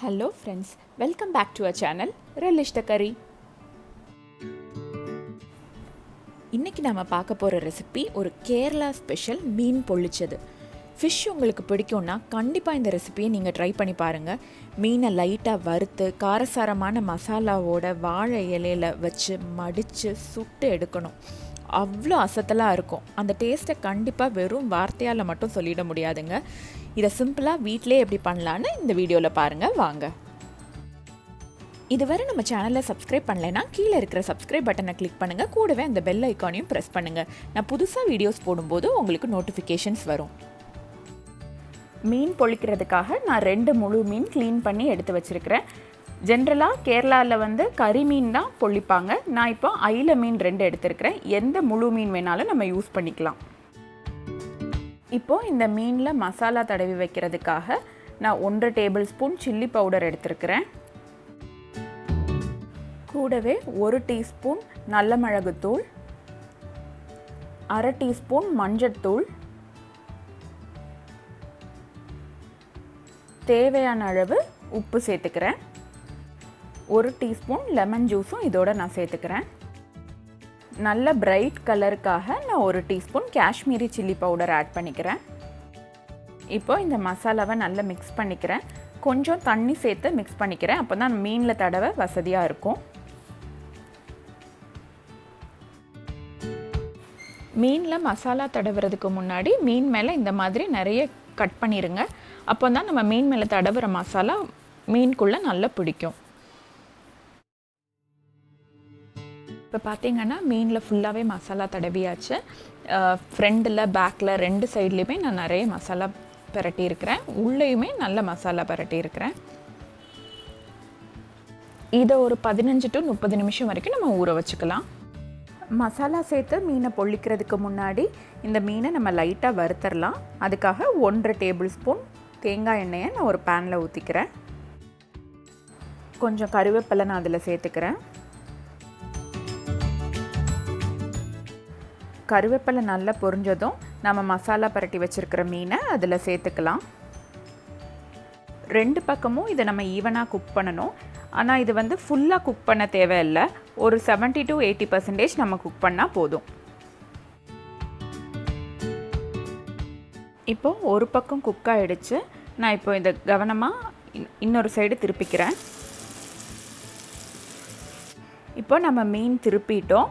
Hello friends, welcome back to our channel RelishTheCurry. இன்னைக்கு நாம பார்க்க போற ரெசிபி ஒரு கேரளா ஸ்பெஷல் மீன் பொள்ளிச்சது. ஃபிஷ் உங்களுக்கு பிடிக்கும்னா கண்டிப்பா இந்த ரெசிபியை நீங்க ட்ரை பண்ணி பாருங்க. மீனை லைட்டா வறுத்து காரசாரமான மசாலாவோட வாழை இலையில வச்சு மடிச்சு சுட்டு எடுக்கணும். அவ்வளோ அசத்தலாக இருக்கும். அந்த டேஸ்ட்டை கண்டிப்பாக வெறும் வார்த்தையால் மட்டும் சொல்லிட முடியாதுங்க. இதை சிம்பிளாக வீட்டிலே எப்படி பண்ணலான்னு இந்த வீடியோவில் பாருங்கள் வாங்க. இதுவரை நம்ம சேனலை சப்ஸ்கிரைப் பண்ணலைன்னா கீழே இருக்கிற சப்ஸ்கிரைப் பட்டனை கிளிக் பண்ணுங்கள். கூடவே அந்த பெல் ஐக்கானையும் ப்ரெஸ் பண்ணுங்கள். நான் புதுசாக வீடியோஸ் போடும்போது உங்களுக்கு நோட்டிஃபிகேஷன்ஸ் வரும். மீன் பொள்ளிக்கிறதுக்காக நான் 2 முழு மீன் க்ளீன் பண்ணி எடுத்து வச்சுருக்கிறேன். ஜென்ரலாக கேரளாவில் கரிமீன் தான் பொள்ளிப்பாங்க. நான் இப்போ அயில மீன் 2 எடுத்துருக்கிறேன். எந்த முழு மீன் வேணாலும் நம்ம யூஸ் பண்ணிக்கலாம். இப்போது இந்த மீனில் மசாலா தடவி வைக்கிறதுக்காக நான் 1 டேபிள் ஸ்பூன் சில்லி பவுடர் எடுத்துருக்கிறேன். கூடவே 1 டீஸ்பூன் நல்ல மிளகுத்தூள், 1/2 டீஸ்பூன் மஞ்சள்தூள், தேவையான அளவு உப்பு சேர்த்துக்கிறேன். 1 டீஸ்பூன் லெமன் ஜூஸும் இதோட நான் சேர்த்துக்கிறேன். நல்ல பிரைட் கலருக்காக நான் 1 teaspoon Kashmiri chilli powder add பண்ணிக்கிறேன். இப்போ இந்த மசாலாவை நல்லா மிக்ஸ் பண்ணிக்கிறேன். கொஞ்சம் தண்ணி சேர்த்து மிக்ஸ் பண்ணிக்கிறேன். அப்போ தான் மீனில் தடவை வசதியாக இருக்கும். மீனில் மசாலா தடவுறதுக்கு முன்னாடி மீன் மேலே இந்த மாதிரி நிறைய கட் பண்ணிடுங்க. அப்போ தான் நம்ம மீன் மேலே தடவுற மசாலா மீனுக்குள்ளே நல்லா பிடிக்கும். இப்போ பார்த்தீங்கன்னா மீனில் ஃபுல்லாகவே மசாலா தடவியாச்சு. ஃப்ரண்டில் பேக்கில் 2 சைட்லேயுமே நான் நிறைய மசாலா பரட்டியிருக்கிறேன். உள்ளேயுமே நல்ல மசாலா பரட்டியிருக்கிறேன். இதை ஒரு 15 to 30 நிமிஷம் வரைக்கும் நம்ம ஊற வச்சுக்கலாம். மசாலா சேர்த்து மீனை பொள்ளிக்கிறதுக்கு முன்னாடி இந்த மீனை நம்ம லைட்டாக வறுத்தரலாம். அதுக்காக 1 டேபிள் ஸ்பூன் தேங்காய் எண்ணெயை நான் ஒரு பேனில் ஊற்றிக்கிறேன். கொஞ்சம் கருவேப்பிலை நான் அதில் சேர்த்துக்கிறேன். கருவேப்பிலை நல்லா பொரிஞ்சதும் நம்ம மசாலா பரட்டி வச்சுருக்கிற மீனை அதில் சேர்த்துக்கலாம். 2 பக்கமும் இதை நம்ம ஈவனாக குக் பண்ணணும். ஆனால் இது ஃபுல்லாக குக் பண்ண தேவையில்லை. ஒரு 70 to 80% நம்ம குக் பண்ணால் போதும். இப்போது ஒரு பக்கம் குக் ஆகிடுச்சு. நான் இப்போ இதை கவனமாக இன்னொரு சைடு திருப்பிக்கிறேன். இப்போ நம்ம மீன் திருப்பிட்டோம்.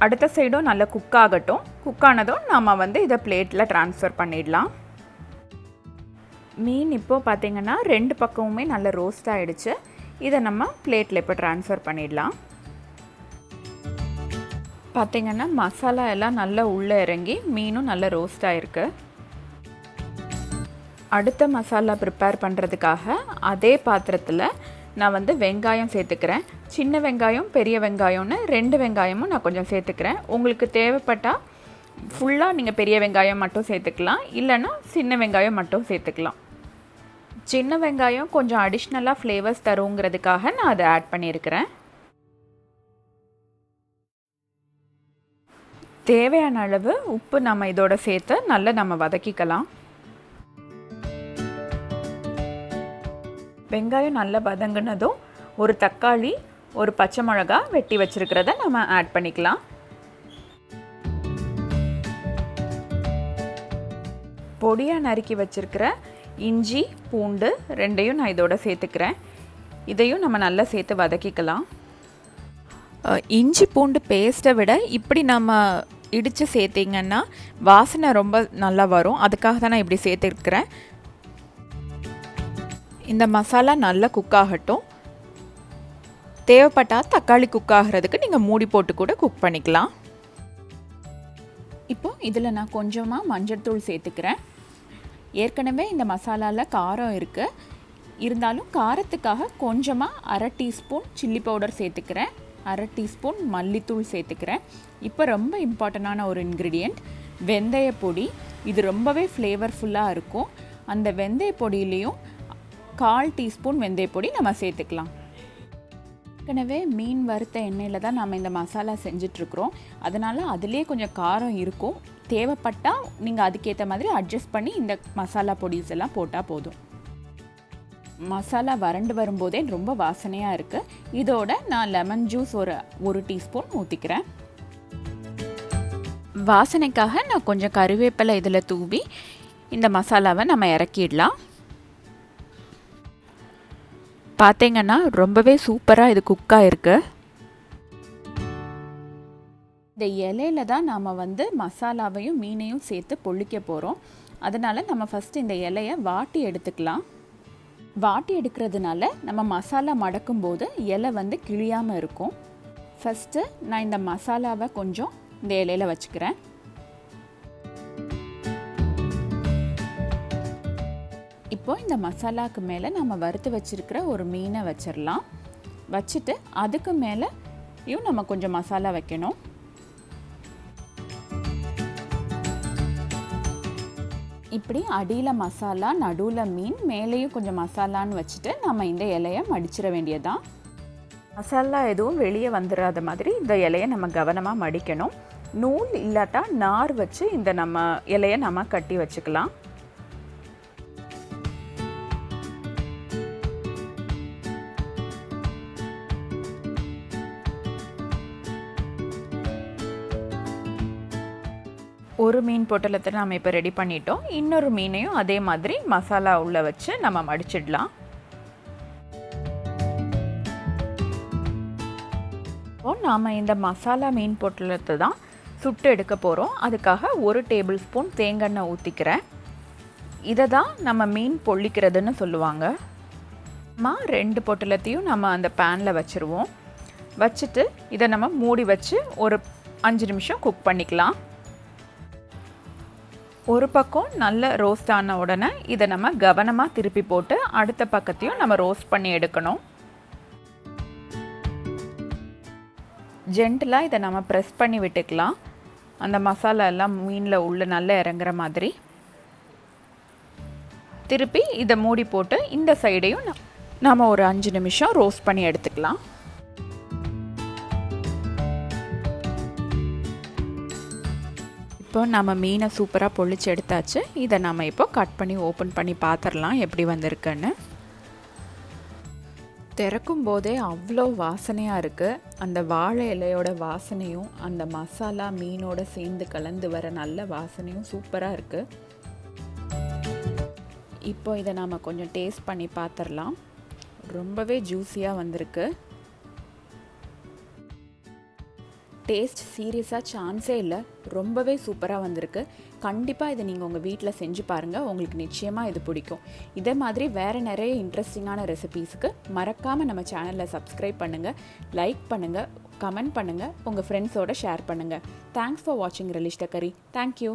அடுத்த சைடும் நல்லா குக் ஆகட்டும். குக் ஆனதும் நம்ம இதை பிளேட்டில் ட்ரான்ஸ்ஃபர் பண்ணிடலாம். மீன் இப்போது பார்த்திங்கன்னா 2 பக்கமுமே நல்லா ரோஸ்ட் ஆகிடுச்சு. இதை நம்ம பிளேட்டில் இப்போ ட்ரான்ஸ்ஃபர் பண்ணிடலாம். பார்த்திங்கன்னா மசாலா எல்லாம் நல்லா உள்ளே இறங்கி மீனும் நல்லா ரோஸ்ட் ஆகிருக்கு. அடுத்த மசாலா ப்ரிப்பேர் பண்ணுறதுக்காக அதே பாத்திரத்தில் நான் வெங்காயம் சேர்த்துக்கிறேன். சின்ன வெங்காயம் பெரிய வெங்காயம்னு 2 வெங்காயமும் நான் கொஞ்சம் சேர்த்துக்கிறேன். உங்களுக்கு தேவைப்பட்டால் ஃபுல்லாக நீங்கள் பெரிய வெங்காயம் மட்டும் சேர்த்துக்கலாம், இல்லைன்னா சின்ன வெங்காயம் மட்டும் சேர்த்துக்கலாம். சின்ன வெங்காயம் கொஞ்சம் அடிஷ்னலாக ஃப்ளேவர்ஸ் தருங்கிறதுக்காக நான் அதை ஆட் பண்ணியிருக்கிறேன். தேவையான அளவு உப்பு நம்ம இதோட சேர்த்து நல்லா நம்ம வதக்கிக்கலாம். வெங்காயம் நல்லா வதங்கினதும் ஒரு தக்காளி, ஒரு பச்சை மிளகா வெட்டி வச்சுருக்கிறத நம்ம ஆட் பண்ணிக்கலாம். பொடியாக நறுக்கி வச்சுருக்கிற இஞ்சி பூண்டு 2யும் நான் இதோட சேர்த்துக்கிறேன். இதையும் நம்ம நல்லா சேர்த்து வதக்கிக்கலாம். இஞ்சி பூண்டு பேஸ்ட்டை விட இப்படி நம்ம இடித்து சேர்த்திங்கன்னா வாசனை ரொம்ப நல்லா வரும். அதுக்காக தான் நான் இப்படி சேர்த்துருக்கிறேன். இந்த மசாலா நல்லா குக் ஆகட்டும். தேவைப்பட்டால் தக்காளி குக் ஆகிறதுக்கு நீங்கள் மூடி போட்டு கூட குக் பண்ணிக்கலாம். இப்போது இதில் நான் கொஞ்சமாக மஞ்சள்தூள் சேர்த்துக்கிறேன். ஏற்கனவே இந்த மசாலாவில் காரம் இருக்குது. இருந்தாலும் காரத்துக்காக கொஞ்சமாக 1/2 டீஸ்பூன் சில்லி பவுடர் சேர்த்துக்கிறேன். 1/2 டீஸ்பூன் மல்லித்தூள் சேர்த்துக்கிறேன். இப்போ ரொம்ப இம்பார்ட்டண்டான ஒரு இன்க்ரீடியண்ட் வெந்தய பொடி. இது ரொம்பவே ஃப்ளேவர்ஃபுல்லாக இருக்கும். அந்த வெந்தய பொடியிலையும் 1/4 டீஸ்பூன் வெந்தய பொடி நம்ம சேர்த்துக்கலாம். ஏற்கனவே மீன் வறுத்த எண்ணெயில் தான் நம்ம இந்த மசாலா செஞ்சிட்ருக்குறோம். அதனால் அதுலேயே கொஞ்சம் காரம் இருக்கும். தேவைப்பட்டால் நீங்கள் அதுக்கேற்ற மாதிரி அட்ஜஸ்ட் பண்ணி இந்த மசாலா பொடிஸ் எல்லாம் போட்டால் போதும். மசாலா வறண்டு வரும்போதே ரொம்ப வாசனையாக இருக்குது. இதோட நான் லெமன் ஜூஸ் ஒரு டீஸ்பூன் ஊற்றிக்கிறேன். வாசனைக்காக நான் கொஞ்சம் கறிவேப்பிலை இதில் தூவி இந்த மசாலாவை நம்ம இறக்கிடலாம். பார்த்தீங்கன்னா ரொம்பவே சூப்பராக இது குக்காக இருக்குது. இந்த இலையில தான் நாம் மசாலாவையும் மீனையும் சேர்த்து பொள்ளிக்க போகிறோம். அதனால் நம்ம ஃபஸ்ட்டு இந்த இலையை வாட்டி எடுத்துக்கலாம். வாட்டி எடுக்கிறதுனால நம்ம மசாலா மடக்கும் போது இலை கிழியாமல் இருக்கும். ஃபஸ்ட்டு நான் இந்த மசாலாவை கொஞ்சம் இந்த இலையில் வச்சுக்கிறேன். இப்போ இந்த மசாலாவுக்கு மேலே நம்ம வறுத்து வச்சுருக்கிற ஒரு மீனை வச்சிடலாம். வச்சுட்டு அதுக்கு மேலேயும் நம்ம கொஞ்சம் மசாலா வைக்கணும். இப்படி அடியில் மசாலா, நடுவில் மீன், மேலேயும் கொஞ்சம் மசாலான்னு வச்சுட்டு நம்ம இந்த இலையை மடிச்சிட வேண்டியதுதான். மசாலா எதுவும் வெளியே வந்துடாத மாதிரி இந்த இலையை நம்ம கவனமாக மடிக்கணும். நூல் இல்லாட்டா நார் வச்சு இந்த நம்ம இலையை நம்ம கட்டி வச்சுக்கலாம். ஒரு மீன் பொட்டலத்தை நம்ம இப்போ ரெடி பண்ணிட்டோம். இன்னொரு மீனையும் அதே மாதிரி மசாலா உள்ளே வச்சு நம்ம மடிச்சிடலாம். இப்போ நாம் இந்த மசாலா மீன் பொட்டலத்தை தான் சுட்டு எடுக்க போகிறோம். அதுக்காக 1 டேபிள் ஸ்பூன் தேங்காய் ஊற்றிக்கிறேன். இதை தான் நம்ம மீன் பொள்ளிக்கிறதுன்னு சொல்லுவாங்க. நம்ம 2 பொட்டலத்தையும் நம்ம அந்த பேனில் வச்சுருவோம். வச்சுட்டு இதை நம்ம மூடி வச்சு ஒரு 5 நிமிஷம் குக் பண்ணிக்கலாம். ஒரு பக்கம் நல்ல ரோஸ்ட் ஆன உடனே இதை நம்ம கவனமாக திருப்பி போட்டு அடுத்த பக்கத்தையும் நம்ம ரோஸ்ட் பண்ணி எடுக்கணும். ஜென்டலாக இதை நம்ம ப்ரெஸ் பண்ணி விட்டுக்கலாம். அந்த மசாலா எல்லாம் மீனில் உள்ள நல்லா இறங்குற மாதிரி. திருப்பி இதை மூடி போட்டு இந்த சைடையும் நம்ம ஒரு 5 நிமிஷம் ரோஸ்ட் பண்ணி எடுத்துக்கலாம். இப்போ நம்ம மீனை சூப்பராக பொள்ளிச்சு எடுத்தாச்சு. இதை நம்ம இப்போ கட் பண்ணி ஓப்பன் பண்ணி பார்த்துடலாம் எப்படி வந்திருக்குன்னு. திறக்கும் போதே அவ்வளோ வாசனையாக இருக்குது. அந்த வாழை இலையோட வாசனையும் அந்த மசாலா மீனோட சேர்ந்து கலந்து வர நல்ல வாசனையும் சூப்பராக இருக்குது. இப்போ இதை நாம் கொஞ்சம் டேஸ்ட் பண்ணி பார்த்துடலாம். ரொம்பவே ஜூஸியாக வந்திருக்கு. டேஸ்ட் சீரியஸாக சான்ஸே இல்லை. ரொம்பவே சூப்பராக வந்திருக்கு. கண்டிப்பாக இதை நீங்கள் உங்கள் வீட்டில் செஞ்சு பாருங்கள். உங்களுக்கு நிச்சயமாக இது பிடிக்கும். இதே மாதிரி வேறு நிறைய இன்ட்ரெஸ்டிங்கான ரெசிபீஸுக்கு மறக்காமல் நம்ம சேனலில் சப்ஸ்கிரைப் பண்ணுங்கள், லைக் பண்ணுங்கள், கமெண்ட் பண்ணுங்கள், உங்கள் ஃப்ரெண்ட்ஸோடு ஷேர் பண்ணுங்கள். தேங்க்ஸ் ஃபார் வாட்சிங் ரெலிஷ் த கரி. தேங்க்யூ.